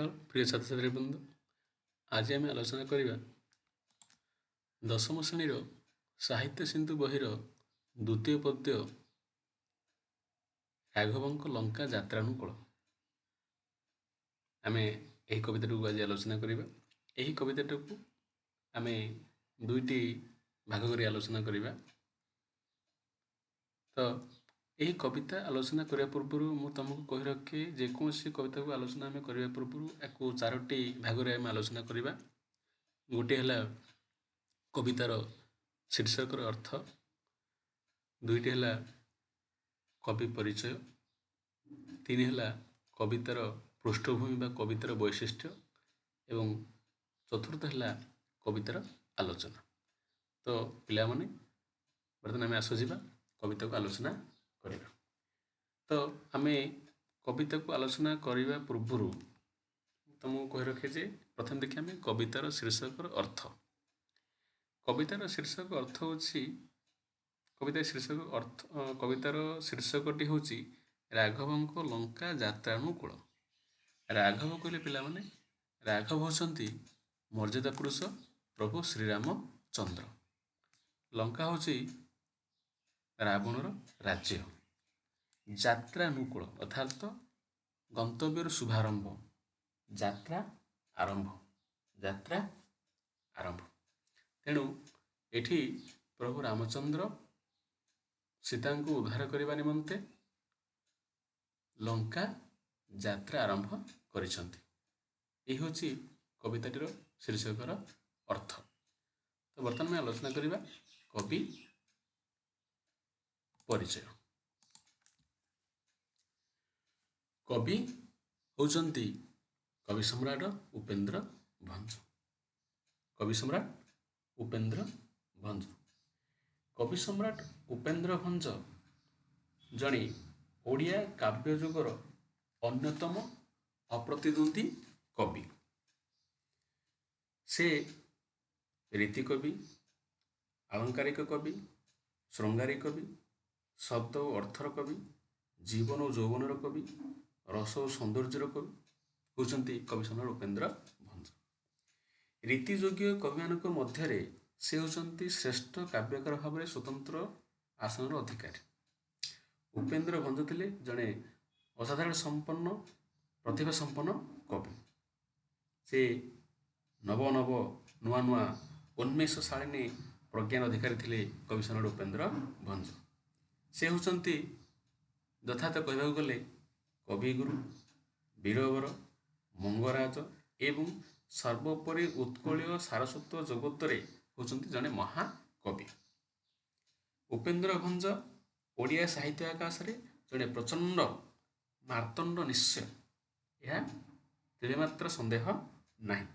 प्रिय छात्र छात्री बृंद, आज आम आलोचना करवा दशम श्रेणी साहित्य सिंधु बहिर द्वितीय पद्य राघवंक लंका यात्रानुकूल। आम यही कविता को आज आलोचना करवा। यही कविता को आम दुईटी भाग कर आलोचना करवा। तो यही कविता आलोचना करने पूर्व मुझे तुमको कही रखे जेकोसी कविता को आलोचना आम करने पूर्व या चारोटी भाग में आम आलोचना करवा। गोटे है कवितार शीर्षक अर्थ, दुईटी है कवि परिचय, तीन है कवितार पृष्ठभूमि बा कवितार वैशिष्ट्य एवं चतुर्थ है कवितार आलोचना। तो पिला माने बर्तमान आम आसुजा कविता को आलोचना करवा। तो आम कविता को आलोचना करने पूर्व तुमको कही रखे जे प्रथम देखिए आम कवितार शीर्षक अर्थ। कवितार शीर्षक अर्थ हूँ कवितार शीर्षकटी हूँ राघवंक लंका यात्रानुकूल। राघव कहले पिला माने राघव होती मर्यादा पुरुष प्रभु श्रीरामचंद्र। लंका हूँ रावणर राज्य। यात्रानुकूल अर्थात गंतव्यर शुभारंभ, यात्रा आरंभ। तेणु एठी प्रभु रामचंद्र सीता को उद्धार करने निमंते लंका यात्रा आरंभ करिसंती। यही हूँ कविताटीर शीर्षकर अर्थ। तो बर्तमान में आलोचना करवा कवि परिचय। कवि होचंती कवि सम्राट उपेन्द्र भंज। कवि सम्राट उपेन्द्र भंज। कवि सम्राट उपेन्द्र भंज जड़े ओडिया काव्य जुगर अन्यतम अप्रतिद्वंदी कवि। से रीति कवि, आलंकारिक कवि, श्रृंगारिक कवि, शब्द और अर्थर कवि, जीवन और यौवनर कवि, रस और सौंदर्यर कवि होचंती कवि सम्राट उपेन्द्र भंज। रीतियोग्य कवि मान मध्य से होचंती श्रेष्ठ काव्यकार भाव में स्वतंत्र आसनर अधिकारी। उपेन्द्र भंज थिले जड़े असाधारण संपन्न प्रतिभा संपन्न कवि। से नव नव नुआ नुआ उन्मेषशालिनी प्रज्ञान अधिकारी थिले कवि सम्राट उपेन्द्र भंज। से होचंती यथार्थ कहबाक गले कविगुरु, वीरवर, मंगराज एवं सर्वोपरि उत्कलीय सारस्वत जगत होचंती जड़े महाकवि। उपेन्द्र भंज ओडिया साहित्य आकाश में जड़े प्रचंड मार्तंड निश्चय, यह तिलेमात्र संदेह नहीं।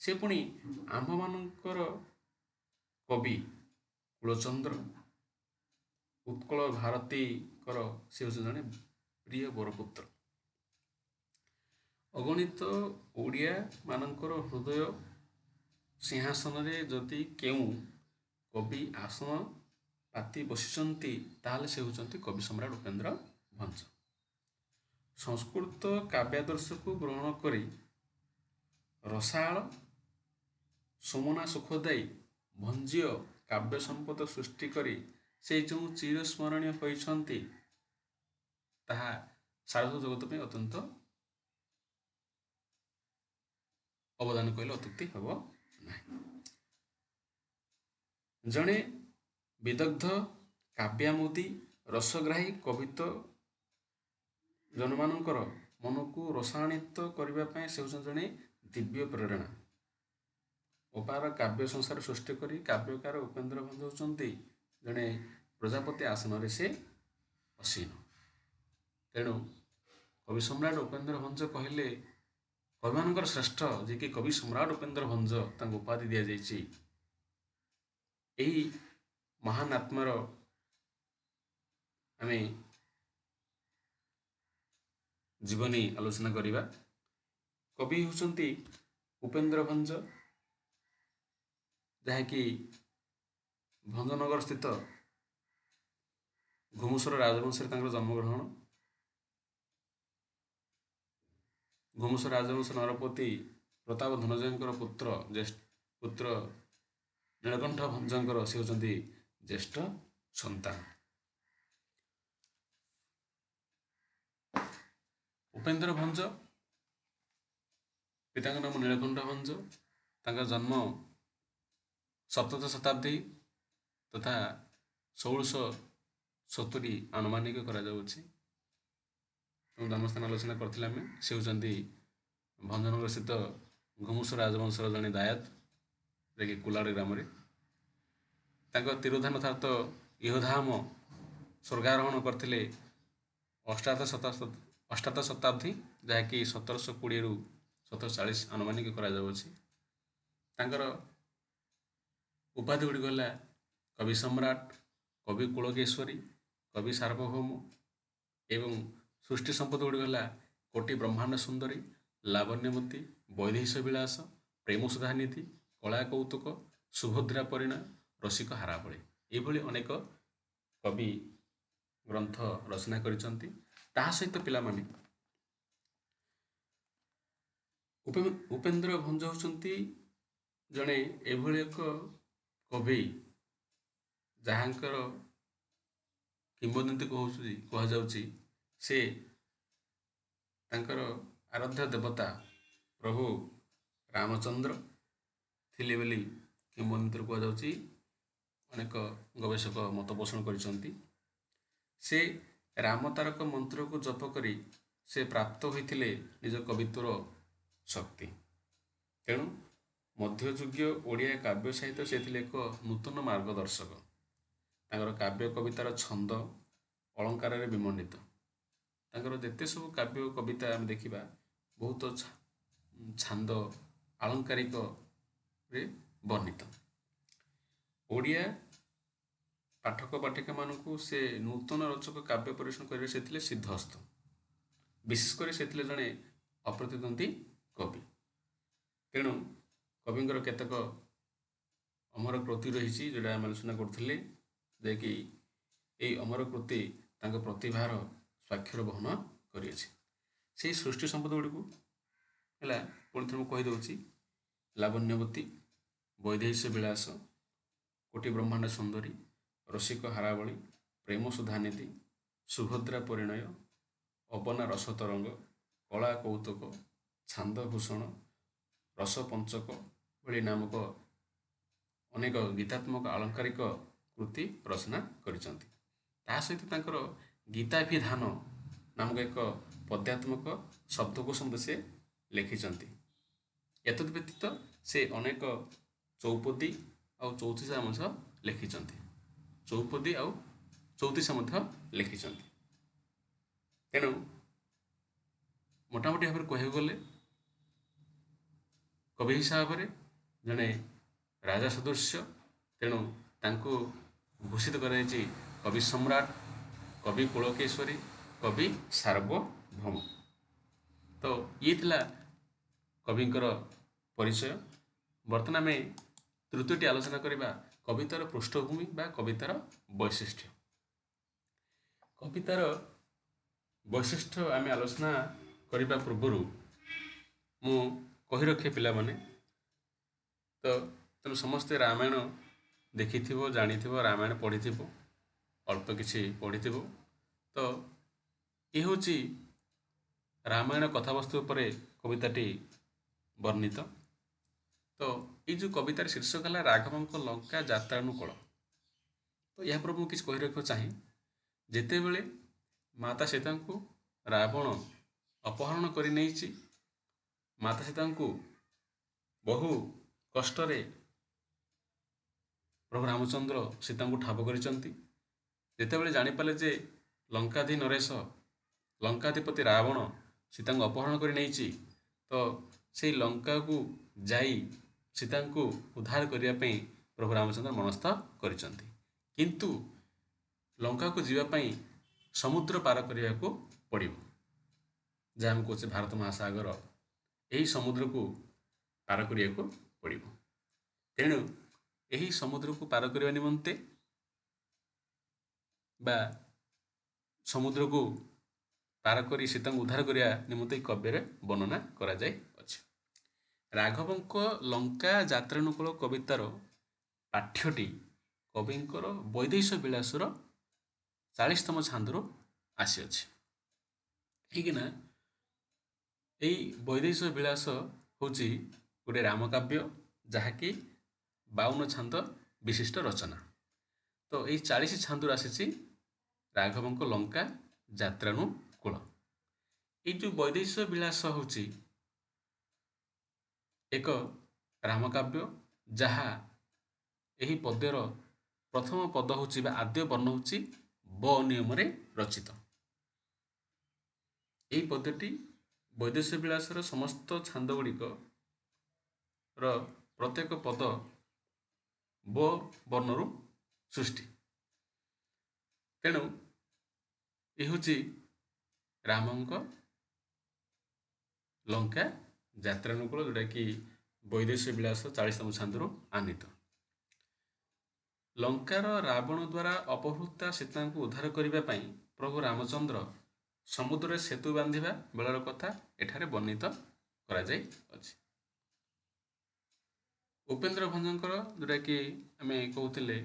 से पुणी आम मानकर कवि कुलचंद्र उत्कल भारती से जड़े प्रिय बरपुत्र। अगणित ओडिया मानकर हृदय सिंहासन में जदि केउ कवि आसन पाति बसिचंती ताहले से होचंती कवि सम्राट उपेन्द्र भंज। संस्कृत काव्यादर्श को ग्रहण करी रसाल सोमना सुखदायी भंजीय काव्य संपद सृष्टि करी से जो चिरस्मरणीय होइछंती ताहा सारस्वत जगत में अत्यंत अवदान कहले अत्युक्ति हेब नाही। जड़े विदग्ध काव्यामोदी रसग्राही कवित्व जनमानंकर मन को रसायनित करने से जड़े दिव्य प्रेरणा। अपार काव्य संसार सृष्टि करी काव्यकार उपेन्द्र भंज होचंती जड़े प्रजापति आसन से असीन। तेणु कवि सम्राट उपेन्द्र भंज कहले कवि मानकर श्रेष्ठ जे कि कवि सम्राट उपेन्द्र भंज तांको उपाधि दिया जायछि। यही महान आत्मार आम जीवनी आलोचना करवा। कवि होचंती उपेन्द्र भंज जहाँकि भंजनगर स्थित घुमुसर राजवंश जन्मग्रहण। ଘୁମୁସ ରାଜବଂଶ ନରପତି ପ୍ରତାପ ଧନଞ୍ଜୟଙ୍କର ପୁତ୍ର ନୀଳକଣ୍ଠ ଭଞ୍ଜଙ୍କର ସେ ହେଉଛନ୍ତି ଜ୍ୟେଷ୍ଠ ସନ୍ତାନ। ଉପେନ୍ଦ୍ର ଭଞ୍ଜ, ପିତାଙ୍କ ନାମ ନୀଳକଣ୍ଠ ଭଞ୍ଜ, ତାଙ୍କ ଜନ୍ମ ସପ୍ତଦଶ ଶତାବ୍ଦୀ ତଥା 1670 ଆନୁମାନିକ କରାଯାଉଛି। ଏବଂ ଜନ୍ମସ୍ଥାନ ଆଲୋଚନା କରିଥିଲେ ଆମେ। ସେ ହେଉଛନ୍ତି ଭଞ୍ଜନଗର ସ୍ଥିତ ଘୁମୁସ ରାଜବଂଶର ଜଣେ ଦାୟାଦ, ଯିଏକି କୁଲାଡ଼ ଗ୍ରାମରେ। ତାଙ୍କ ତିରୋଧାନ ଅର୍ଥାତ ଇହଧାମ ସ୍ୱର୍ଗାରୋହଣ କରିଥିଲେ ଅଷ୍ଟାଦଶ ଶତାବ୍ଦୀ, ଯାହାକି 1720ରୁ 1740 ଆନୁମାନିକ କରାଯାଉଅଛି। ତାଙ୍କର ଉପାଧି ଗୁଡ଼ିକ ହେଲା କବି ସମ୍ରାଟ, କବି କୁଳକେଶ୍ୱରୀ, କବି ସାର୍ବଭୌମ ଏବଂ ସୃଷ୍ଟି ସମ୍ପଦ ଗୁଡ଼ିକ ହେଲା କୋଟି ବ୍ରହ୍ମାଣ୍ଡ ସୁନ୍ଦରୀ, ଲାବଣ୍ୟବତୀ, ବୈଦେହୀଶ ବିଳାସ, ପ୍ରେମ ସୁଧାନିଧି, କଳା କୌତୁକ, ସୁଭଦ୍ରା ପରିଣୟ, ରସିକ ହାରାବଳୀ, ଏଇଭଳି ଅନେକ କବି ଗ୍ରନ୍ଥ ରଚନା କରିଛନ୍ତି। ତାହା ସହିତ ପିଲାମାନେ ଉପେନ୍ଦ୍ର ଭଞ୍ଜ ହେଉଛନ୍ତି ଜଣେ ଏଭଳି ଏକ କବି ଯାହାଙ୍କର କିମ୍ବଦନ୍ତୀ କୁହାଯାଉଛି ସେ ତାଙ୍କର ଆରାଧ୍ୟ ଦେବତା ପ୍ରଭୁ ରାମଚନ୍ଦ୍ର ଥିଲେ ବୋଲି କିମ୍ବଦନ୍ତୀରେ କୁହାଯାଉଛି। ଅନେକ ଗବେଷକ ମତ ପୋଷଣ କରିଛନ୍ତି। ସେ ରାମତାରକ ମନ୍ତ୍ରକୁ ଜପ କରି ସେ ପ୍ରାପ୍ତ ହୋଇଥିଲେ ନିଜ କବିତ୍ୱର ଶକ୍ତି। ତେଣୁ ମଧ୍ୟଯୁଗୀୟ ଓଡ଼ିଆ କାବ୍ୟ ସାହିତ୍ୟ ସେ ଥିଲେ ଏକ ନୂତନ ମାର୍ଗଦର୍ଶକ। ତାଙ୍କର କାବ୍ୟ କବିତାର ଛନ୍ଦ ଅଳଙ୍କାରରେ ବିମଣ୍ଡିତ। ତାଙ୍କର ଯେତେ ସବୁ କାବ୍ୟ କବିତା ଆମେ ଦେଖିବା ବହୁତ ଛାନ୍ଦ ଆଳଙ୍କାରିକରେ ବର୍ଣ୍ଣିତ। ଓଡ଼ିଆ ପାଠକ ପାଠିକାମାନଙ୍କୁ ସେ ନୂତନ ରୋଚକ କାବ୍ୟ ପରିବେଷଣ କରିବାରେ ସେ ଥିଲେ ସିଦ୍ଧହସ୍ତ। ବିଶେଷ କରି ସେ ଥିଲେ ଜଣେ ଅପ୍ରତିଦ୍ୱନ୍ଦୀ କବି। ତେଣୁ କବିଙ୍କର କେତେକ ଅମର କୃତି ରହିଛି ଯେଉଁଟା ଆମେ ଆଲୋଚନା କରୁଥିଲେ, ଯାହାକି ଏହି ଅମର କୃତି ତାଙ୍କ ପ୍ରତିଭାର ସ୍ୱାକ୍ଷର ବହନ କରିଅଛି। ସେହି ସୃଷ୍ଟି ସମ୍ପଦ ଗୁଡ଼ିକୁ ହେଲା ପୁଣି ଥରେ ମୁଁ କହିଦେଉଛି। ଲାବଣ୍ୟବତୀ, ବୈଦେହୀଶ ବିଳାସ, କୋଟି ବ୍ରହ୍ମାଣ୍ଡ ସୁନ୍ଦରୀ, ରସିକ ହାରାବଳୀ, ପ୍ରେମ ସୁଧାନିଧି, ସୁଭଦ୍ରା ପରିଣୟ, ଅବନା ରସ ତରଙ୍ଗ, କଳା କୌତୁକ, ଛାନ୍ଦଭୂଷଣ, ରସପଞ୍ଚକ ଭଳି ନାମକ ଅନେକ ଗୀତାତ୍ମକ ଆଳଙ୍କାରିକ କୃତି ରଚନା କରିଛନ୍ତି। ତା ସହିତ ତାଙ୍କର ଗୀତାଭିଧାନ ନାମକ ଏକ ପଦ୍ୟାତ୍ମକ ଶବ୍ଦକୋଷ ମଧ୍ୟ ସେ ଲେଖିଛନ୍ତି। ଏତଦ୍ ବ୍ୟତୀତ ସେ ଅନେକ ଚୌପଦୀ ଆଉ ଚଉତିଶା ମଧ୍ୟ ଲେଖିଛନ୍ତି। ଚୌପଦୀ ଆଉ ଚଉତିଶା ମଧ୍ୟ ଲେଖିଛନ୍ତି। ତେଣୁ ମୋଟାମୋଟି ଭାବରେ କହିବାକୁ ଗଲେ କବି ହିସାବରେ ଜଣେ ରାଜା ସଦୃଶ୍ୟ। ତେଣୁ ତାଙ୍କୁ ଭୂଷିତ କରାଯାଇଛି କବି ସମ୍ରାଟ, କବି କୁଳକେଶ୍ୱରୀ, କବି ସାର୍ବଭୌମ। ତ ଇଏ ଥିଲା କବିଙ୍କର ପରିଚୟ। ବର୍ତ୍ତମାନ ଆମେ ତୃତୀୟଟି ଆଲୋଚନା କରିବା କବିତାର ପୃଷ୍ଠଭୂମି ବା କବିତାର ବୈଶିଷ୍ଟ୍ୟ। କବିତାର ବୈଶିଷ୍ଟ୍ୟ ଆମେ ଆଲୋଚନା କରିବା ପୂର୍ବରୁ ମୁଁ କହି ରଖେ ପିଲାମାନେ, ତେଣୁ ସମସ୍ତେ ରାମାୟଣ ଦେଖିଥିବ, ଜାଣିଥିବ, ରାମାୟଣ ପଢ଼ିଥିବ, ଅଳ୍ପ କିଛି ପଢ଼ିଥିବ। ତ ଏ ହେଉଛି ରାମାୟଣ କଥାବସ୍ତୁ ଉପରେ କବିତାଟି ବର୍ଣ୍ଣିତ। ତ ଏଇ ଯେଉଁ କବିତାର ଶୀର୍ଷକ ହେଲା ରାଘବଙ୍କ ଲଙ୍କା ଯାତ୍ରାନୁକୂଳ। ତ ଏହା ପରେ ମୁଁ କିଛି କହି ରଖିବାକୁ ଚାହେଁ। ଯେତେବେଳେ ମାତା ସୀତାଙ୍କୁ ରାବଣ ଅପହରଣ କରି ନେଇଛି, ମାତା ସୀତାଙ୍କୁ ବହୁ କଷ୍ଟରେ ପ୍ରଭୁ ରାମଚନ୍ଦ୍ର ସୀତାଙ୍କୁ ଠାବ କରିଛନ୍ତି। ଯେତେବେଳେ ଜାଣିପାରିଲେ ଯେ ଲଙ୍କାଧି ନରେଶ, ଲଙ୍କାଧିପତି ରାବଣ ସୀତାଙ୍କୁ ଅପହରଣ କରି ନେଇଛି, ତ ସେଇ ଲଙ୍କାକୁ ଯାଇ ସୀତାଙ୍କୁ ଉଦ୍ଧାର କରିବା ପାଇଁ ପ୍ରଭୁ ରାମଚନ୍ଦ୍ର ମନସ୍ଥ କରିଛନ୍ତି। କିନ୍ତୁ ଲଙ୍କାକୁ ଯିବା ପାଇଁ ସମୁଦ୍ର ପାର କରିବାକୁ ପଡ଼ିବ, ଯାହା ଆମେ କହୁଛେ ଭାରତ ମହାସାଗର। ଏହି ସମୁଦ୍ରକୁ ପାର କରିବାକୁ ପଡ଼ିବ। ତେଣୁ ଏହି ସମୁଦ୍ରକୁ ପାର କରିବା ନିମନ୍ତେ ବା ସମୁଦ୍ରକୁ ପାର କରି ସୀତାଙ୍କୁ ଉଦ୍ଧାର କରିବା ନିମନ୍ତେ ଏହି କାବ୍ୟରେ ବର୍ଣ୍ଣନା କରାଯାଇଅଛି। ରାଘବଙ୍କ ଲଙ୍କା ଯାତ୍ରାନୁକୂଳ କବିତାର ପାଠ୍ୟଟି କବିଙ୍କର ବୈଦେହୀଶ ବିଳାସର 40ତମ ଛାନ୍ଦରୁ ଆସିଅଛି। କାହିଁକିନା ଏଇ ବୈଦେହୀଶ ବିଳାସ ହେଉଛି ଗୋଟେ ରାମକାବ୍ୟ, ଯାହାକି 52 ଛାନ୍ଦ ବିଶିଷ୍ଟ ରଚନା। ତ ଏଇ 40 ଛାନ୍ଦରୁ ଆସିଛି ରାଘବଙ୍କ ଲଙ୍କା ଯାତ୍ରାନୁକୂଳ। ଏଇ ଯେଉଁ ବୈଦେହୀଶ ବିଳାସ ହେଉଛି ଏକ ରାମକାବ୍ୟ, ଯାହା ଏହି ପଦ୍ୟର ପ୍ରଥମ ପଦ ହେଉଛି ବା ଆଦ୍ୟ ବର୍ଣ୍ଣ ହେଉଛି ବ ନିୟମରେ ରଚିତ। ଏହି ପଦ୍ୟଟି ବୈଦେହୀଶ ବିଳାସର ସମସ୍ତ ଛାନ୍ଦ ଗୁଡ଼ିକର ପ୍ରତ୍ୟେକ ପଦ ବ ବର୍ଣ୍ଣରୁ ସୃଷ୍ଟି। ତେଣୁ ଏ ହେଉଛି ରାମଙ୍କ ଲଙ୍କା ଯାତ୍ରାନୁକୂଳ, ଯେଉଁଟାକି ବୈଦେହୀଶ ବିଳାସ 40ତମ ଛାନ୍ଦରୁ ଆନିତ। ଲଙ୍କାର ରାବଣ ଦ୍ୱାରା ଅପହୃତା ସୀତାଙ୍କୁ ଉଦ୍ଧାର କରିବା ପାଇଁ ପ୍ରଭୁ ରାମଚନ୍ଦ୍ର ସମୁଦ୍ରରେ ସେତୁ ବାନ୍ଧିବା ବେଳର କଥା ଏଠାରେ ବର୍ଣ୍ଣିତ କରାଯାଇଅଛି। ଉପେନ୍ଦ୍ର ଭଞ୍ଜଙ୍କର, ଯେଉଁଟାକି ଆମେ କହୁଥିଲେ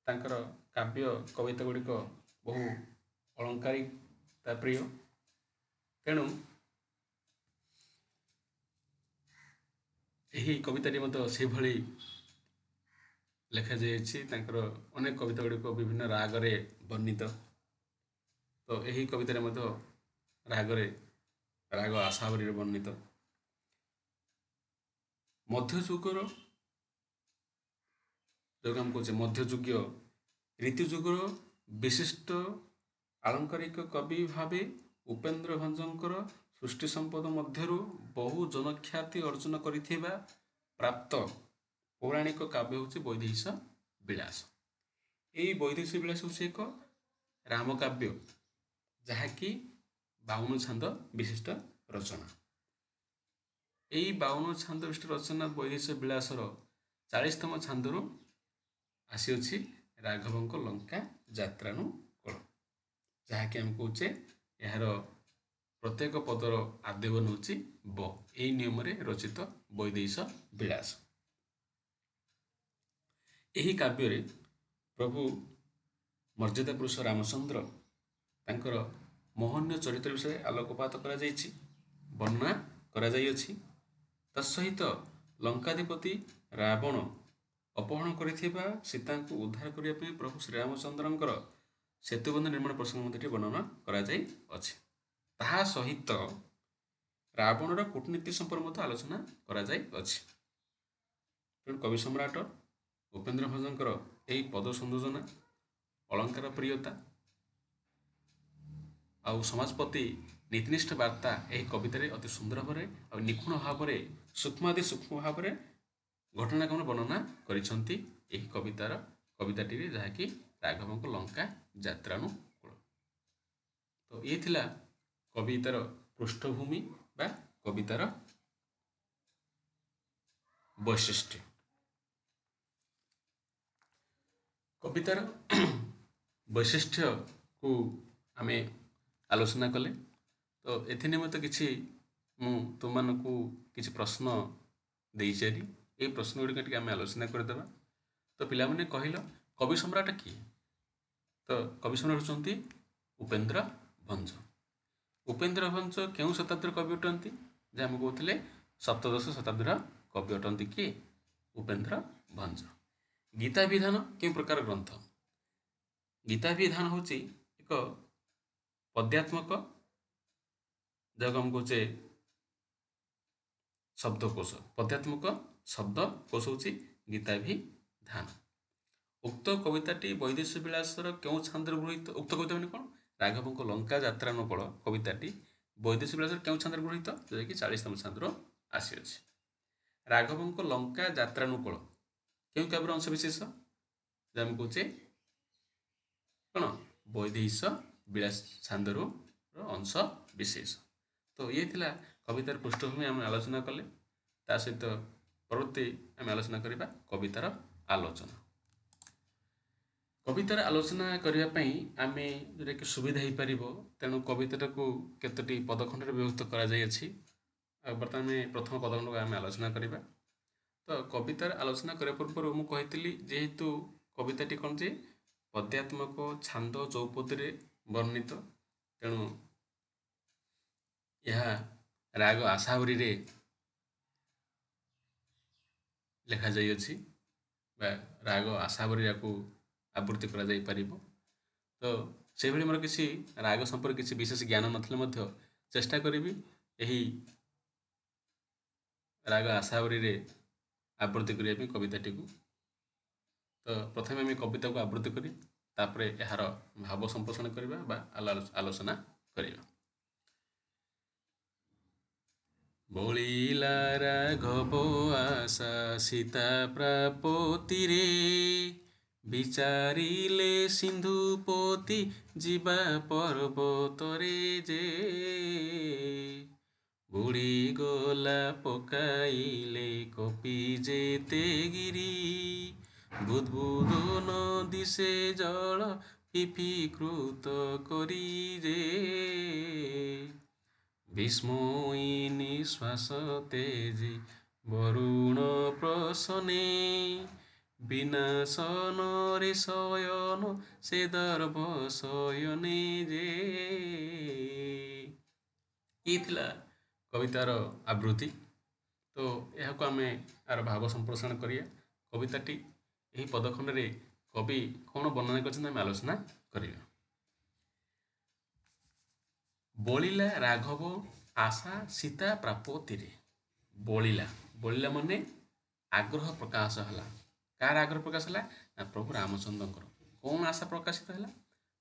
ତାଙ୍କର କାବ୍ୟ କବିତା ଗୁଡ଼ିକ ବହୁ ଅଳଙ୍କାରିକତା ପ୍ରିୟ, ତେଣୁ ଏହି କବିତାଟି ମଧ୍ୟ ସେହିଭଳି ଲେଖାଯାଇଛି। ତାଙ୍କର ଅନେକ କବିତା ଗୁଡ଼ିକ ବିଭିନ୍ନ ରାଗରେ ବର୍ଣ୍ଣିତ। ତ ଏହି କବିତାରେ ମଧ୍ୟ ରାଗ ଆଶାବରୀରେ ବର୍ଣ୍ଣିତ। ମଧ୍ୟଯୁଗର, ଯେଉଁକୁ ଆମେ କହୁଛେ ମଧ୍ୟଯୁଗୀୟ ରୀତିଯୁଗର ବିଶିଷ୍ଟ ଆଳଙ୍କାରିକ କବି ଭାବେ ଉପେନ୍ଦ୍ର ଭଞ୍ଜଙ୍କର ସୃଷ୍ଟି ସମ୍ପଦ ମଧ୍ୟରୁ ବହୁ ଜନଖ୍ୟାତି ଅର୍ଜନ କରିଥିବା ପ୍ରାପ୍ତ ପୌରାଣିକ କାବ୍ୟ ହେଉଛି ବୈଦେହୀଶ ବିଳାସ। ଏହି ବୈଦେହୀଶ ବିଳାସ ହେଉଛି ଏକ ରାମକାବ୍ୟ, ଯାହାକି 52 ଛାନ୍ଦ ବିଶିଷ୍ଟ ରଚନା। ଏହି 52 ଛାନ୍ଦ ବିଶିଷ୍ଟ ରଚନା ବୈଦେହୀଶ ବିଳାସର 40ତମ ଛାନ୍ଦରୁ ଆସିଅଛି ରାଘବଙ୍କ ଲଙ୍କା ଯାତ୍ରାନୁକୂଳ, ଯାହାକି ଆମେ କହୁଛେ ଏହାର ପ୍ରତ୍ୟେକ ପଦର ଆଦ୍ୟବର୍ଣ୍ଣ ହେଉଛି ବ। ଏହି ନିୟମରେ ରଚିତ ବୈଦେହୀଶ ବିଳାସ। ଏହି କାବ୍ୟରେ ପ୍ରଭୁ ମର୍ଯ୍ୟାଦା ପୁରୁଷ ରାମଚନ୍ଦ୍ର ତାଙ୍କର ମହନୀୟ ଚରିତ୍ର ବିଷୟରେ ଆଲୋକପାତ କରାଯାଇଛି, ବର୍ଣ୍ଣନା କରାଯାଇଅଛି। ତା ସହିତ ଲଙ୍କାଧିପତି ରାବଣ ଅପହରଣ କରିଥିବା ସୀତାଙ୍କୁ ଉଦ୍ଧାର କରିବା ପାଇଁ ପ୍ରଭୁ ଶ୍ରୀରାମଚନ୍ଦ୍ରଙ୍କର ସେତୁବନ୍ଧ ନିର୍ମାଣ ପ୍ରସଙ୍ଗ ମଧ୍ୟ ବର୍ଣ୍ଣନା କରାଯାଇଅଛି। ତାହା ସହିତ ରାବଣର କୂଟନୀତି ସମ୍ପର୍କ ମଧ୍ୟ ଆଲୋଚନା କରାଯାଇଅଛି। ତେଣୁ କବି ସମ୍ରାଟ ଉପେନ୍ଦ୍ର ଭଞ୍ଜଙ୍କର ଏହି ପଦ ସଂଯୋଜନା, ଅଳଙ୍କାର ପ୍ରିୟତା ଆଉ ସମାଜ ପ୍ରତି ନୀତିନିଷ୍ଠ ବାର୍ତ୍ତା ଏହି କବିତାରେ ଅତି ସୁନ୍ଦର ଭାବରେ ଆଉ ନିଖୁଣ ଭାବରେ ସୂକ୍ଷ୍ମ ଭାବରେ ଘଟଣାକ୍ରମ ବର୍ଣ୍ଣନା କରିଛନ୍ତି ଏହି କବିତାଟିରେ, ଯାହାକି ରାଘବଙ୍କ ଲଙ୍କା ଯାତ୍ରାନୁକୂଳ। ତ ଇଏ ଥିଲା କବିତାର ପୃଷ୍ଠଭୂମି ବା କବିତାର ବୈଶିଷ୍ଟ୍ୟ। କବିତାର ବୈଶିଷ୍ଟ୍ୟକୁ ଆମେ ଆଲୋଚନା କଲେ। ତ ଏଥିନିମନ୍ତେ କିଛି ମୁଁ ତୁମମାନଙ୍କୁ କିଛି ପ୍ରଶ୍ନ ଦେଇଛି। ଏହି ପ୍ରଶ୍ନ ଗୁଡ଼ିକ ଟିକେ ଆମେ ଆଲୋଚନା କରିଦେବା। ତ ପିଲାମାନେ କହିଲ, କବି ସମ୍ରାଟ କିଏ? ତ କବି ସମ୍ରାଟ ହେଉଛନ୍ତି ଉପେନ୍ଦ୍ର ଭଞ୍ଜ। ଉପେନ୍ଦ୍ର ଭଞ୍ଜ କେଉଁ ଶତାବ୍ଦୀର କବି ଅଟନ୍ତି? ଯେ ଆମେ କହୁଥିଲେ ସପ୍ତଦଶ ଶତାବ୍ଦୀର କବି ଅଟନ୍ତି କିଏ? ଉପେନ୍ଦ୍ର ଭଞ୍ଜ। ଗୀତାଭିଧାନ କେଉଁ ପ୍ରକାର ଗ୍ରନ୍ଥ? ଗୀତାଭିଧାନ ହେଉଛି ଏକ ପଦ୍ୟାତ୍ମକ, ଯାହାକୁ ଆମେ କହୁଛେ ଶବ୍ଦକୋଷ। ପଦ୍ୟାତ୍ମକ ଶବ୍ଦକୋଷ ହେଉଛି ଗୀତାଭିଧାନ। ଉକ୍ତ କବିତାଟି ବୈଦେହୀଶ ବିଳାସର କେଉଁ ଛାନ୍ଦରେ ଗୃହୀତ? ଉକ୍ତ କବିତା ମାନେ କ'ଣ? ରାଘବଙ୍କ ଲଙ୍କା ଯାତ୍ରାନୁକୂଳ କବିତାଟି ବୈଦେହୀଶ ବିଳାସର କେଉଁ ଛାନ୍ଦରେ ଗୃହୀତ? ଯେଉଁଟାକି 40ତମ ଛାନ୍ଦରୁ ଆସିଅଛି। ରାଘବଙ୍କ ଲଙ୍କା ଯାତ୍ରାନୁକୂଳ କେଉଁ କାବ୍ୟର ଅଂଶବିଶେଷ? ଯେ ଆମେ କହୁଛେ କ'ଣ? ବୈଦେହୀଶ ବିଳାସ ଛାନ୍ଦରୁ ଅଂଶ ବିଶେଷ। ତ ଇଏ ଥିଲା କବିତାର ପୃଷ୍ଠଭୂମି, ଆମେ ଆଲୋଚନା କଲେ। ତା ସହିତ ପରବର୍ତ୍ତୀ ଆମେ ଆଲୋଚନା କରିବା କବିତାର ଆଲୋଚନା। କବିତାର ଆଲୋଚନା କରିବା ପାଇଁ ଆମେ ଯେଉଁଟାକି ସୁବିଧା ହେଇପାରିବ, ତେଣୁ କବିତାଟାକୁ କେତୋଟି ପଦଖଣ୍ଡରେ ବିଭକ୍ତ କରାଯାଇଅଛି। ଆଉ ବର୍ତ୍ତମାନ ଆମେ ପ୍ରଥମ ପଦଖଣ୍ଡକୁ ଆମେ ଆଲୋଚନା କରିବା। ତ କବିତାର ଆଲୋଚନା କରିବା ପୂର୍ବରୁ ମୁଁ କହିଥିଲି, ଯେହେତୁ କବିତାଟି କ'ଣ ଯେ ପଦ୍ୟାତ୍ମକ ଛାନ୍ଦ ଚୌପଦୀରେ ବର୍ଣ୍ଣିତ, ତେଣୁ ଏହା ରାଗ ଆଶାବରୀରେ ଲେଖାଯାଇଅଛି ବା ରାଗ ଆଶାବରୀ ୟାକୁ ଆବୃତ୍ତି କରାଯାଇପାରିବ। ତ ସେଭଳି ମୋର କିଛି ରାଗ ସମ୍ପର୍କେ କିଛି ବିଶେଷ ଜ୍ଞାନ ନଥିଲେ ମଧ୍ୟ ଚେଷ୍ଟା କରିବି ଏହି ରାଗ ଆଶାବରୀରେ ଆବୃତ୍ତି କରିବା ପାଇଁ କବିତାଟିକୁ। ତ ପ୍ରଥମେ ଆମେ କବିତାକୁ ଆବୃତ୍ତି କରି ତାପରେ ଏହାର ଭାବ ସମ୍ପ୍ରସାରଣ କରିବା ବା ଆଲୋଚନା କରିବା। ବଳିଲା ରାଘବ ଆଶା ସୀତା ପ୍ରାପତିରେ, ବିଚାରିଲେ ସିନ୍ଧୁପତି ଯିବା ପର୍ବତରେ ଯେ। ବୁଡ଼ିଗଲା ପକାଇଲେ କପି ଯେତେ ଗିରି, ବୁଦ୍ବୁଦ ଦିଶେ ଜଳ ଫିଫିକୃତ କରି ଯେ। ବିସ୍ମୟୀ ନିଶ୍ୱାସ ତେଜେ ବରୁଣ ପ୍ରସନେ, ବିନାଶନରେ ଶୟନ ସେ ଦର୍ଭ ଶୟନେ ଯେ। ଇଏ ଥିଲା କବିତାର ଆବୃତ୍ତି। ତ ଏହାକୁ ଆମେ ଏହାର ଭାବ ସମ୍ପ୍ରସାରଣ କରିବା। କବିତାଟି ଏହି ପଦଖଣ୍ଡରେ କବି କ'ଣ ବର୍ଣ୍ଣନା କରିଛନ୍ତି ଆମେ ଆଲୋଚନା କରିବା। ବଳିଲା ରାଘବ ଆଶା ସୀତା ପ୍ରାପତିରେ। ବଳିଲା, ବଳିଲା ମାନେ ଆଗ୍ରହ ପ୍ରକାଶ ହେଲା। କାହାର ଆଗ୍ରହ ପ୍ରକାଶ ହେଲା? ନା ପ୍ରଭୁ ରାମଚନ୍ଦ୍ରଙ୍କର। କ'ଣ ଆଶା ପ୍ରକାଶିତ ହେଲା?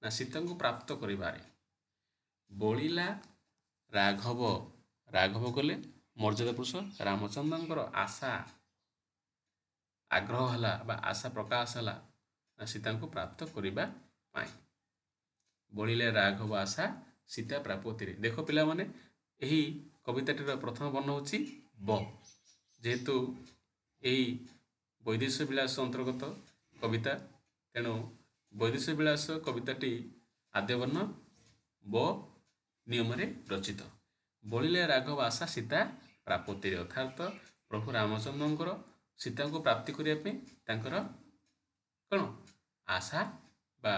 ନା ସୀତାଙ୍କୁ ପ୍ରାପ୍ତ କରିବାରେ। ବଳିଲା ରାଘବ, ରାଘବ କଲେ ମର୍ଯ୍ୟାଦା ପୁରୁଷ, ରାମଚନ୍ଦ୍ରଙ୍କର ଆଶା ଆଗ୍ରହ ହେଲା ବା ଆଶା ପ୍ରକାଶ ହେଲା ନା ସୀତାଙ୍କୁ ପ୍ରାପ୍ତ କରିବା ପାଇଁ। ବଳିଲା ରାଘବ ଆଶା ସୀତା ପ୍ରାପତିରେ। ଦେଖ ପିଲାମାନେ, ଏହି କବିତାଟିର ପ୍ରଥମ ବର୍ଣ୍ଣ ହେଉଛି ବ। ଯେହେତୁ ଏହି ବୈଦେଶିକ ବିଳାସ ଅନ୍ତର୍ଗତ କବିତା, ତେଣୁ ବୈଦେଶିକ ବିଳାସ କବିତାଟି ଆଦ୍ୟ ବର୍ଣ୍ଣ ବ ନିୟମରେ ରଚିତ। ବଳିଲା ରାଘବ ଆଶା ସୀତା ପ୍ରାପତିରେ, ଅର୍ଥାତ୍ ପ୍ରଭୁ ରାମଚନ୍ଦ୍ରଙ୍କର ସୀତାଙ୍କୁ ପ୍ରାପ୍ତି କରିବା ପାଇଁ ତାଙ୍କର କ'ଣ ଆଶା ବା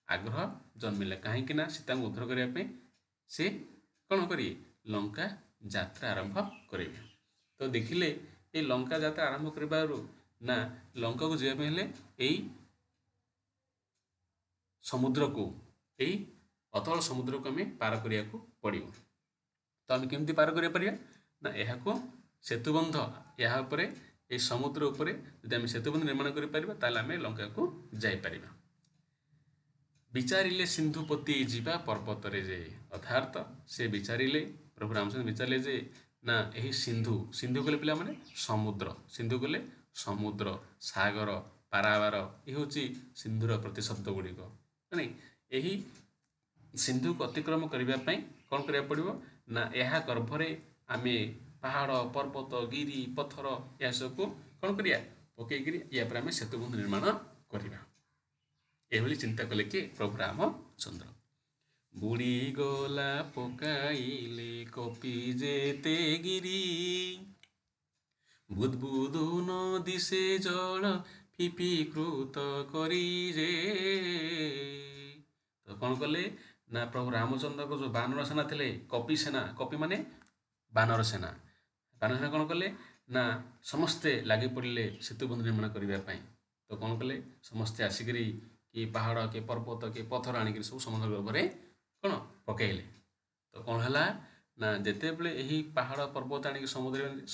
ଆଗ୍ରହ ଜନ୍ମିଲା। କାହିଁକି ନା ସୀତାଙ୍କୁ ଉଦ୍ଧାର କରିବା ପାଇଁ ସେ କ'ଣ କରିବେ? ଲଙ୍କା ଯାତ୍ରା ଆରମ୍ଭ କରିବେ। ତ ଦେଖିଲେ এই ଲଙ୍କା ଯାତ୍ରା ଆରମ୍ଭ କରିବାରୁ ନା ଲଙ୍କାକୁ ଯିବା ପାଇଁ ହେଲେ ଏଇ ସମୁଦ୍ରକୁ, ଏଇ ଅତଳ ସମୁଦ୍ରକୁ ଆମେ ପାର କରିବାକୁ ପଡ଼ିବ। ତ ଆମେ କେମିତି ପାର କରିପାରିବା? ନା ଏହାକୁ ସେତୁବନ୍ଧ, ଏହା ଉପରେ এই ସମୁଦ୍ର ଉପରେ ଯଦି ଆମେ ସେତୁବନ୍ଧ ନିର୍ମାଣ କରିପାରିବା ତାହେଲେ ଆମେ ଲଙ୍କାକୁ ଯାଇପାରିବା। ବିଚାରିଲେ ସିନ୍ଧୁପତି ଯିବା ପର୍ବତରେ ଯେ, ଅର୍ଥାତ୍ ସେ ବିଚାରିଲେ, ପ୍ରଭୁ ରାମଚନ୍ଦ୍ର ବିଚାରିଲେ ଯେ ନା ଏହି ସିନ୍ଧୁ, ସିନ୍ଧୁ କଲେ ପିଲାମାନେ ସମୁଦ୍ର, ସିନ୍ଧୁ କଲେ ସମୁଦ୍ର, ସାଗର, ପାରାବାର, ଏ ହେଉଛି ସିନ୍ଧୁର ପ୍ରତିଶବ୍ଦ ଗୁଡ଼ିକ। ନାଇଁ, ଏହି ସିନ୍ଧୁକୁ ଅତିକ୍ରମ କରିବା ପାଇଁ କ'ଣ କରିବାକୁ ପଡ଼ିବ? ନା ଏହା ଗର୍ଭରେ ଆମେ ପାହାଡ଼, ପର୍ବତ, ଗିରି, ପଥର ଏହାସବୁକୁ କ'ଣ କରିବା? ପକେଇକିରି ୟା ପରେ ଆମେ ସେତୁବନ୍ଧ ନିର୍ମାଣ କରିବା। ଏଭଳି ଚିନ୍ତା କଲେ କି ପ୍ରଭୁ ରାମଚନ୍ଦ୍ର। ବୁଡ଼ିଗଲା ପକାଇଲେ କପି ଯେତେ ଗିରି, ବୁଦ୍ବୁଦ ଦିଶେ ଜଳ ଫିଫିକୃତ କରି ଯେ। ତ କ'ଣ କଲେ? ନା ପ୍ରଭୁ ରାମଚନ୍ଦ୍ରଙ୍କ ଯେଉଁ ବାନର ସେନା ଥିଲେ, କପି ସେନା, କପି ମାନେ ବାନର ସେନା, ବାନର ସେନା କ'ଣ କଲେ? ନା ସମସ୍ତେ ଲାଗି ପଡ଼ିଲେ ସେତୁବନ୍ଧ ନିର୍ମାଣ କରିବା ପାଇଁ। ତ କ'ଣ କଲେ? ସମସ୍ତେ ଆସିକିରି କି ପାହାଡ଼, କି ପର୍ବତ, କି ପଥର ଆଣିକିରି ସବୁ ସମୁଦ୍ର ଗର୍ଭରେ କ'ଣ ପକାଇଲେ। ତ କ'ଣ ହେଲା? ନା ଯେତେବେଳେ ଏହି ପାହାଡ଼, ପର୍ବତ ଆଣିକି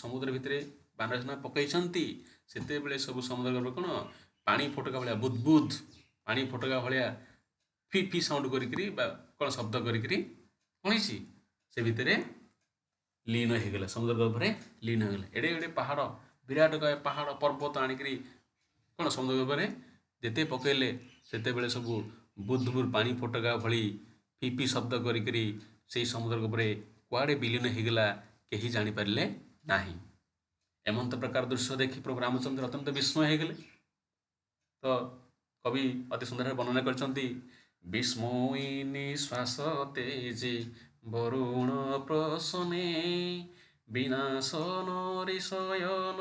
ସମୁଦ୍ର ଭିତରେ ବାନର ସେନା ପକାଇଛନ୍ତି, ସେତେବେଳେ ସବୁ ସମୁଦ୍ର ଗର୍ଭରେ କ'ଣ ପାଣି ଫୋଟକା ଭଳିଆ, ବୁଦବୁଦ ପାଣି ଫୋଟକା ଭଳିଆ ଫି ଫି ସାଉଣ୍ଡ କରିକିରି ବା କ'ଣ ଶବ୍ଦ କରିକିରି କ'ଣ ହେଇଛି? ସେ ଭିତରେ ଲୀନ ହେଇଗଲା, ସମୁଦ୍ର ଗର୍ଭରେ ଲୀନ ହେଇଗଲା। ଏଡ଼େ ଏଡ଼େ ପାହାଡ଼, ବିରାଟ ପାହାଡ଼, ପର୍ବତ ଆଣିକିରି କ'ଣ ସମୁଦ୍ର ଗର୍ଭରେ ଯେତେ ପକାଇଲେ, ସେତେବେଳେ ସବୁ ବୁଦବୁଦ ପାଣି ଫୋଟକା ଭଳି ଫି ଫି ଶବ୍ଦ କରିକିରି ସେଇ ସମୁଦ୍ର ଗର୍ଭରେ କୁଆଡ଼େ ବିଲୀନ ହେଇଗଲା, କେହି ଜାଣିପାରିଲେ ନାହିଁ। ଏମନ୍ତ ପ୍ରକାର ଦୃଶ୍ୟ ଦେଖି ପ୍ରଭୁ ରାମଚନ୍ଦ୍ର ଅତ୍ୟନ୍ତ ବିସ୍ମୟ ହେଇଗଲେ। ତ कवि अति सुंदर भाବେ वर्णना करछन्ति विस्मयी निश्वास तेजे वरुण प्रसने विनाशन ऋषयन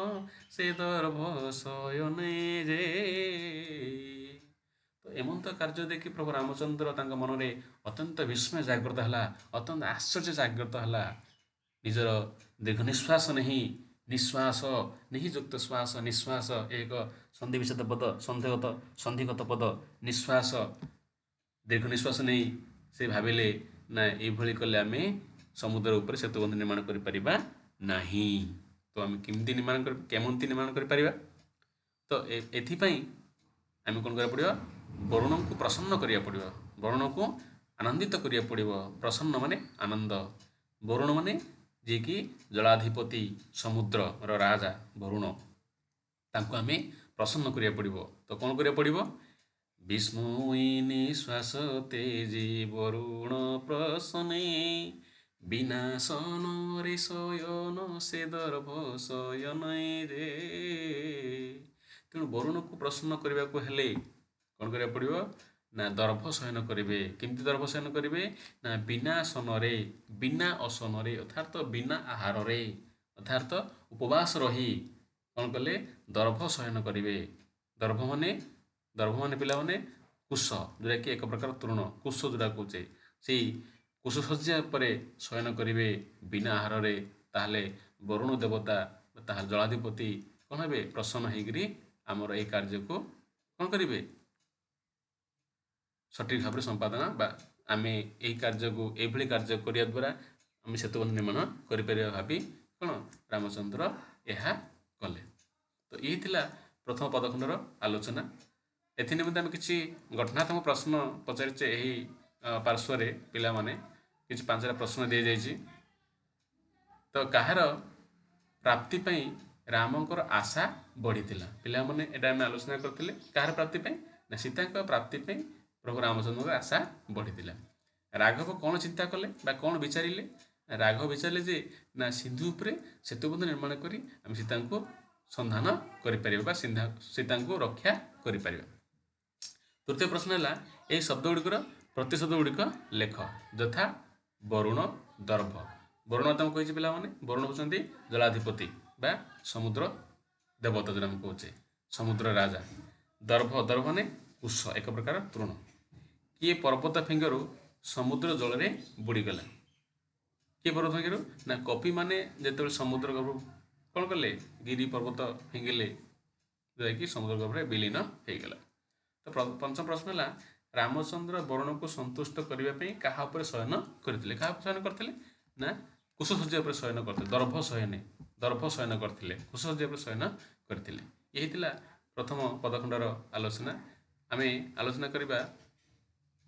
से दर्भ शयने जे। तो एमंत कार्य देखि प्रभु रामचंद्र तांका मनरे अत्यंत विस्मय जागृत हला, अत्यंत आश्चर्य जागृत हला। निजर दीर्घ निश्वास नहीं, निश्वास नहीं युक्त श्वास, निश्वास एक संधि विच्छेद पद, संधिगत पद निश्वास, दीर्घ निश्वास नहीं से भाविले ना ये कले आम समुद्र उपर सेतुबंध निर्माण करिपरिबा नाही। तो आम केमती निर्माण करिपरिबा? तो एथिपाई आम कौन करा पड़िबो? वरुण को प्रसन्न करिया पड़िबो, वरुण को आनंदित करिया पड़िबो। प्रसन्न माने आनंद, वरुण माने जे कि जलाधिपति समुद्र राजा वरुण, तांको आमे प्रसन्न करिया पड़िबो। तो कौन करिया पड़िबो? विस्मयी निश्वास तेजी वरुण प्रसन्ने विनाशन ऋषयन से दर्भ शयने रे। तेणु वरुण को प्रसन्न करने को हेले कौन करिया पड़िबो ना दर्भ शयन करिवे। केमती दर्भ शयन करिवे ना बिना सनरे, बिना असनरे अर्थात बिना आहार अर्थात उपवास रही कौन कले दर्भ शयन करिवे। दर्भ माने पिला माने कुश, जोटा कि एक प्रकार तृण कुश जोटा कहुचे, से कुश शଯ୍ୟା पर शयन करिवे बिना आहार। ताहले वरुण देवता ताहा जलाधिपति कौन हेबे? प्रसन्न होइकरी आमर ए कार्य को कौन करिवे? सठिक भाव संपादन बा आम यही कार्य को यही कार्य करने द्वारा आम सेतुबंध निर्माण करें भावी कौन रामचंद्र यह कले। तो यही थिला प्रथम पदखंडर आलोचना। एथि निमंते आम किसी घटनात्मक प्रश्न पचारिचे। यही पार्श्व पिला माने किसी 5टा प्रश्न दी जाइए। तो कहार प्राप्ति पई रामंकर आशा बढ़ी पिला माने एटा आम आलोचना करथिले। कहार प्राप्ति पई ना सीता प्राप्ति पई प्रभु रामचंद्र आशा बढ़ी। राघव कौन चिंता कले बा कौन विचारिले? राघव विचारे जे ना सिंधु उपरे सेतुबंध निर्माण करी आम सीता को संधान करें, सीता को रक्षा करें। तृतीय प्रश्न है यही शब्द गुड़िकर प्रतिशब्द गुड़िक लेख यथा वरुण दर्भ। वरुण तुम कही पिला माने वरुण होती जलाधिपति बा समुद्र देवता जो आम कहे समुद्र राजा। दर्भ माने कुश एक प्रकार तृण। किए पर्वत फिंगरू समुद्र जल रे बुड़ीगला। किए पर्वत फिंगरू ना कपि माने जो समुद्र गर्भ कौन कले गिरी पर्वत फिंगिले कि समुद्र गर्भ में विलीन होगला। तो पंचम प्रश्न है रामचंद्र वरुण को संतुष्ट करने क्या शयन करते? क्या शयन करते ना कुश शଯ୍या पर शयन करते, दर्भ शयन करते, कुश शଯ୍या पर शयन करते। यही प्रथम पदखंडर आलोचना। आम आलोचना करवा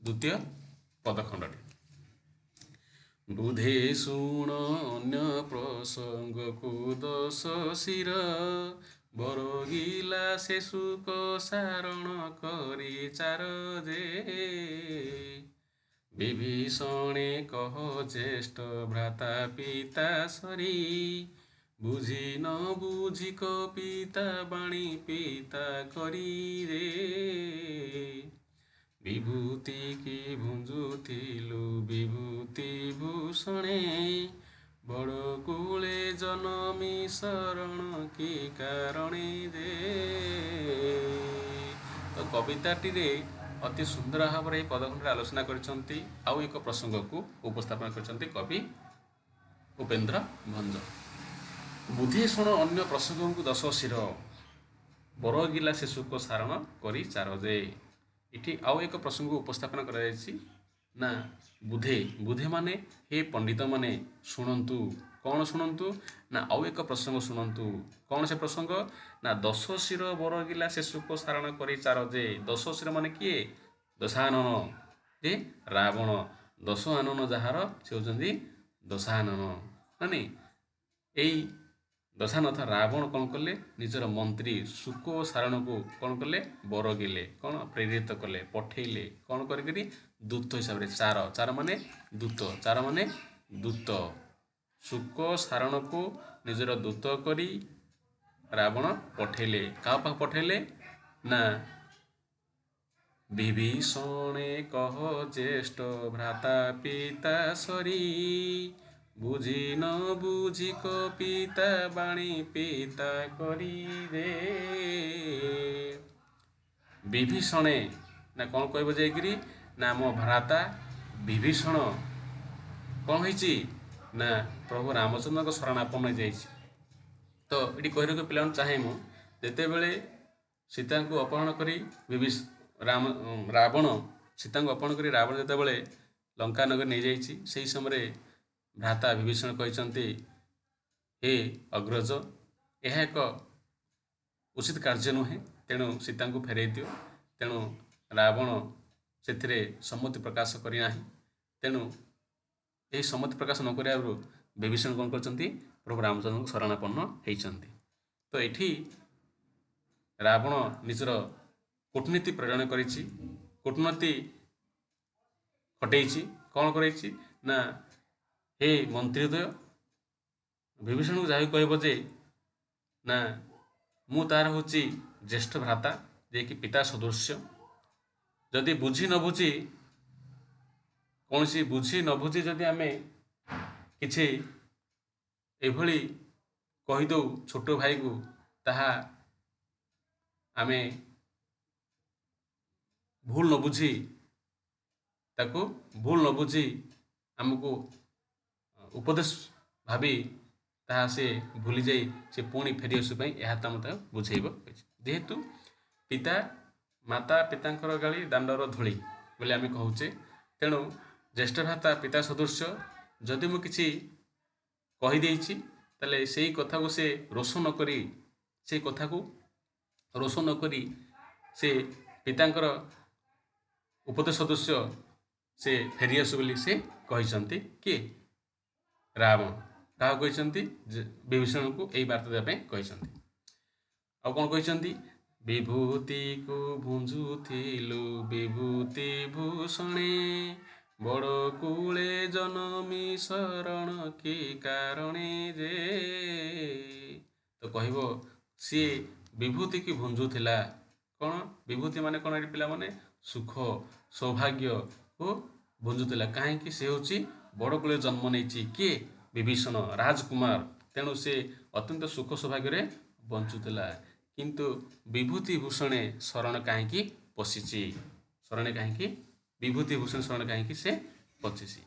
द्वितीय पदखंड। बुधे शुण अन्य प्रसंग को दश शिर बरगिला से सुख सारण करी चार जे। विभीषणे कह ज्येष्ठ भ्राता पिता सरी बुझी न बुझी पिता बाणी पिता करी रे। विभूति की भुंजुथिलु विभूति भूषणे बड़ कूले जनमी शरण की कारणे दे। तो कविताटी अति सुंदर भाव में पदखंड आलोचना करछंती। आउ एक प्रसंग को उपस्थापन करछंती कवि उपेन्द्र भंज। बुधे शुण अन्य प्रसंग को दश शिर बरगिला शिशु को सारण करी चार जे। इठी आउ एक प्रसंग उपस्थापन कराଯାଇଛି ना बुधे। बुधे माने हे पंडित माने शुणंतु। कौन शुणंतु ना आउ एक प्रसंग शुणंतु। कौन से प्रसंग ना दश शिर बरगिला शिशु को सारण करी चार जे। दश शिर माने किए? दशानन जे रावण। दश आनन जार से होचंदी दशानन माने यही दशानथ रावण कौन कले निजर मंत्री शुक सारण को कौन कले बरगिले, कौन प्रेरित कले, पठेले कौन करी दूत हिसाब से। चार माने दूत, चार माने दूत। शुक सारण को निजर दूत करी रावण पठेले। क्या पाख पठेले ना ବିଭୀଷଣେ କହ ଜ୍ୟେଷ୍ଠ ଭ୍ରାତା ପିତା ସରି ବୁଝି ନ ବୁଝି ପିତା ବାଣୀ ପିତା କରି ରେ। ବିଭୀଷଣେ ନା କ'ଣ କହିବ ଯାଇକିରି ନା ମୋ ଭ୍ରାତା ବିଭୀଷଣ କ'ଣ ହେଇଛି ନା ପ୍ରଭୁ ରାମଚନ୍ଦ୍ରଙ୍କ ଶରଣାପନ୍ନ ହେଇଯାଇଛି। ତ ଏଠି କହିବାକୁ ପିଲାମାନେ ଚାହେଁ ମୁଁ ଯେତେବେଳେ ସୀତାଙ୍କୁ ଅପହରଣ କରି ରାବଣ ସୀତାଙ୍କୁ ଅପହରଣ କରି ରାବଣ ଯେତେବେଳେ ଲଙ୍କାନଗର ନେଇଯାଇଛି ସେହି ସମୟରେ ଭ୍ରାତା ବିଭୀଷଣ କହିଛନ୍ତି ହେ ଅଗ୍ରଜ ଏହା ଏକ ଉଚିତ କାର୍ଯ୍ୟ ନୁହେଁ, ତେଣୁ ସୀତାଙ୍କୁ ଫେରାଇ ଦିଅ। ତେଣୁ ରାବଣ ସେଥିରେ ସମ୍ମତି ପ୍ରକାଶ କରିନାହିଁ। ତେଣୁ ଏହି ସମ୍ମତି ପ୍ରକାଶ ନ କରିବାରୁ ବିଭୀଷଣ କ'ଣ କରିଛନ୍ତି ପ୍ରଭୁ ରାମଚନ୍ଦ୍ରଙ୍କୁ ଶରଣାପନ୍ନ ହେଇଛନ୍ତି। ତ ଏଠି ରାବଣ ନିଜର କୂଟନୀତି ପ୍ରେରଣ କରିଛି, କୂଟନୀତି ଖଟେଇଛି। କ'ଣ କରେଇଛି ନା ହେ ମନ୍ତ୍ରୀଦ୍ୱୟ ବିଭୀଷଣକୁ ଯାହା କହିବ ଯେ ନା ମୁଁ ତାର ହେଉଛି ଜ୍ୟେଷ୍ଠ ଭ୍ରାତା, ଯିଏକି ପିତା ସଦୃଶ୍ୟ। ଯଦି ବୁଝି ନ ବୁଝି କୌଣସି ବୁଝି ନ ବୁଝି ଯଦି ଆମେ କିଛି ଏଭଳି କହିଦେଉ ଛୋଟ ଭାଇକୁ, ତାହା ଆମେ ଭୁଲ ନ ବୁଝି ତାକୁ ଭୁଲ ନ ବୁଝି ଆମକୁ ଉପଦେଶ ଭାବି ତାହା ସେ ଭୁଲିଯାଇ ସେ ପୁଣି ଫେରିଆସିବା ପାଇଁ ଏହା ତ ମୋତେ ବୁଝେଇବ। ଯେହେତୁ ପିତା ମାତା ପିତାଙ୍କର ଗାଳି ଦାଣ୍ଡର ଧୂଳି ବୋଲି ଆମେ କହୁଛେ, ତେଣୁ ଜ୍ୟେଷ୍ଠ ଭ୍ରାତା ପିତା ସଦୃଶ୍ୟ। ଯଦି ମୁଁ କିଛି କହିଦେଇଛି ତାହେଲେ ସେଇ କଥାକୁ ସେ ରୋଷ ନ କରି ସେ ପିତାଙ୍କର ଉପଦେଶ ସଦୃଶ୍ୟ ସେ ଫେରିଆସୁ ବୋଲି ସେ କହିଛନ୍ତି। କିଏ? ରାବଣ। କାହାକୁ କହିଛନ୍ତି? ବିଭୀଷଣକୁ ଏହି ବାର୍ତ୍ତା ଦେବା ପାଇଁ କହିଛନ୍ତି। ଆଉ କ'ଣ କହିଛନ୍ତି? ବିଭୂତିକୁ ଭୁଞ୍ଜୁଥିଲୁ ବିଭୂତି ଭୂଷଣେ ବଡ଼ କୂଳେ ଜନମି ଶରଣ କି କାରଣେ ଯେ। ତ କହିବ ସିଏ ବିଭୂତିକି ଭୁଞ୍ଜୁଥିଲା। କ'ଣ ବିଭୂତି ମାନେ କ'ଣ? ଏଠି ପିଲାମାନେ ସୁଖ ସୌଭାଗ୍ୟକୁ ଭୁଞ୍ଜୁଥିଲା। କାହିଁକି? ସେ ହେଉଛି ବଡ଼ କୂଳରେ ଜନ୍ମ ନେଇଛି। କିଏ? ବିଭୀଷଣ ରାଜକୁମାର। ତେଣୁ ସେ ଅତ୍ୟନ୍ତ ସୁଖ ସୌଭାଗ୍ୟରେ ବଞ୍ଚୁଥିଲା। କିନ୍ତୁ ବିଭୂତି ଭୂଷଣେ ଶରଣ କାହିଁକି ପଶିଛି? ବିଭୂତି ଭୂଷଣ ଶରଣ କାହିଁକି ସେ ପଶିଛି?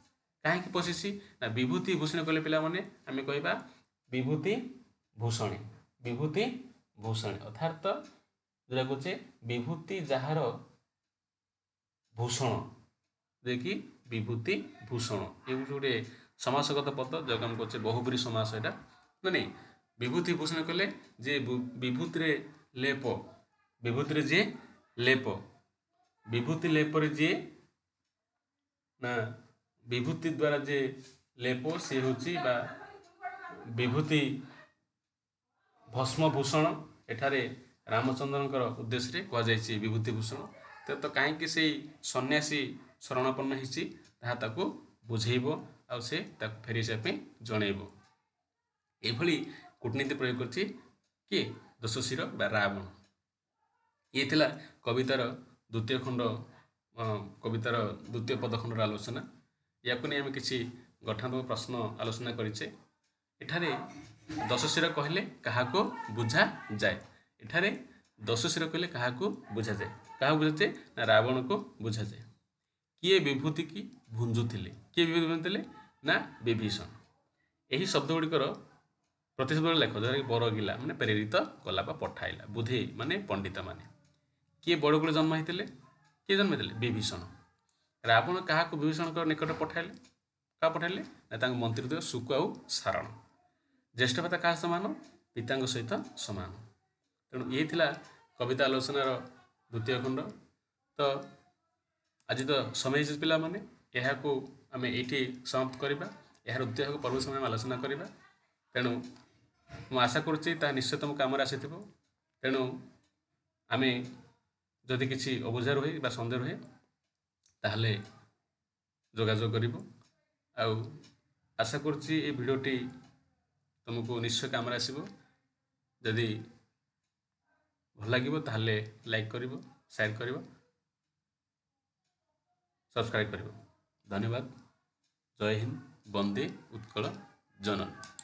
କାହିଁକି ପଶିଛି? ନା ବିଭୂତି ଭୂଷଣ କହିଲେ ପିଲାମାନେ ଆମେ କହିବା ବିଭୂତି ଭୂଷଣେ। ବିଭୂତି ଭୂଷଣେ ଅର୍ଥାତ୍ ଯେଉଁଟା କହୁଛେ ବିଭୂତି ଯାହାର ଭୂଷଣ, ଯିଏକି ବିଭୂତି ଭୂଷଣ। ଏ ଗୋଟେ ସମାସଗତ ପଦ ଯାହାକୁ ଆମେ କହୁଛେ ବହୁବ୍ରୀହି ସମାସ। ଏଇଟା ମାନେ ବିଭୂତି ଭୂଷଣ କଲେ ଯେ ବିଭୂତିରେ ଲେପ, ବିଭୂତିରେ ଯିଏ ଲେପ, ବିଭୂତି ଲେପରେ ଯିଏ ନା ବିଭୂତି ଦ୍ୱାରା ଯିଏ ଲେପ ସିଏ ହେଉଛି ବା ବିଭୂତି ଭସ୍ମଭୂଷଣ। ଏଠାରେ ରାମଚନ୍ଦ୍ରଙ୍କର ଉଦ୍ଦେଶ୍ୟରେ କୁହାଯାଇଛି ବିଭୂତି ଭୂଷଣ। ତ କାହିଁକି ସେଇ ସନ୍ନ୍ୟାସୀ ଶରଣାପନ୍ନ ହେଇଛି ତାହା ତାକୁ ବୁଝେଇବ ଆଉ ସେ ତାକୁ ଫେରି ଆସିବା ପାଇଁ ଜଣେଇବ। ଏଭଳି କୂଟନୀତି ପ୍ରୟୋଗ କରିଛି କିଏ? ଦଶଶିର ବା ରାବଣ। ଇଏ ଥିଲା କବିତାର ଦ୍ୱିତୀୟ ଖଣ୍ଡ, କବିତାର ଦ୍ୱିତୀୟ ପଦଖଣ୍ଡର ଆଲୋଚନା। ୟାକୁ ନେଇ ଆମେ କିଛି ଗଠନାତ୍ମକ ପ୍ରଶ୍ନ ଆଲୋଚନା କରିଛେ। ଏଠାରେ ଦଶଶିର କହିଲେ କାହାକୁ ବୁଝାଯାଏ? ଏଠାରେ ଦଶଶିର କହିଲେ କାହାକୁ ବୁଝାଯାଏ? କାହାକୁ ବୁଝାଯାଏ? ନା ରାବଣକୁ ବୁଝାଯାଏ। କିଏ ବିଭୂତିକି ଭୁଞ୍ଜୁଥିଲେ? କିଏ ବିଭୂତି ଭୁଞ୍ଜୁଥିଲେ? ନା ବିଭୀଷଣ। ଏହି ଶବ୍ଦ ଗୁଡ଼ିକର ପ୍ରତିଶବ୍ଦ ଲେଖ, ଯେଉଁଟାକି ବରଗିଲା ମାନେ ପ୍ରେରିତ କଲା ବା ପଠାଇଲା। ବୁଧେଇ ମାନେ ପଣ୍ଡିତ ମାନେ। କିଏ ବଡ଼ କୂଳରେ ଜନ୍ମ ହେଇଥିଲେ? କିଏ ଜନ୍ମ ହେଇଥିଲେ? ବିଭୀଷଣ। ରାବଣ କାହାକୁ ବିଭୀଷଣଙ୍କ ନିକଟ ପଠାଇଲେ? କାହା ପଠାଇଲେ? ନା ତାଙ୍କ ମନ୍ତ୍ରୀଦ୍ୱୟ ଶୁକ ଆଉ ସାରଣ। ଜ୍ୟେଷ୍ଠ ଭ୍ରାତା କାହା ସମାନ? ପିତାଙ୍କ ସହିତ ସମାନ। ତେଣୁ ଇଏ ଥିଲା କବିତା ଆଲୋଚନାର ଦ୍ୱିତୀୟ ଖଣ୍ଡ। ତ ଆଜି ତ ସମୟ ହେଇଛି ପିଲାମାନେ, ଏହାକୁ ଆମେ ଏଇଠି ସମାପ୍ତ କରିବା। ଏହାର ଦ୍ୱିତୀୟ ପର୍ବ ସମୟ ଆମେ ଆଲୋଚନା କରିବା। ତେଣୁ ମୁଁ ଆଶା କରୁଛି ତାହା ନିଶ୍ଚୟ ତୁମ କାମରେ ଆସିଥିବ। ତେଣୁ ଆମେ ଯଦି କିଛି ଅବୁଝା ରୁହେ ବା ସନ୍ଦେହ ରୁହେ ତାହେଲେ ଯୋଗାଯୋଗ କରିବ। ଆଉ ଆଶା କରୁଛି ଏ ଭିଡ଼ିଓଟି ତୁମକୁ ନିଶ୍ଚୟ କାମରେ ଆସିବ। ଯଦି ଭଲ ଲାଗିବ ତାହେଲେ ଲାଇକ୍ କରିବ, ସେୟାର କରିବ। ସବସ୍କ୍ରାଇବ୍ କରିବ। ଧନ୍ୟବାଦ। ଜୟ ହିନ୍ଦ। ବନ୍ଦେ ଉତ୍କଳ ଜନନୀ।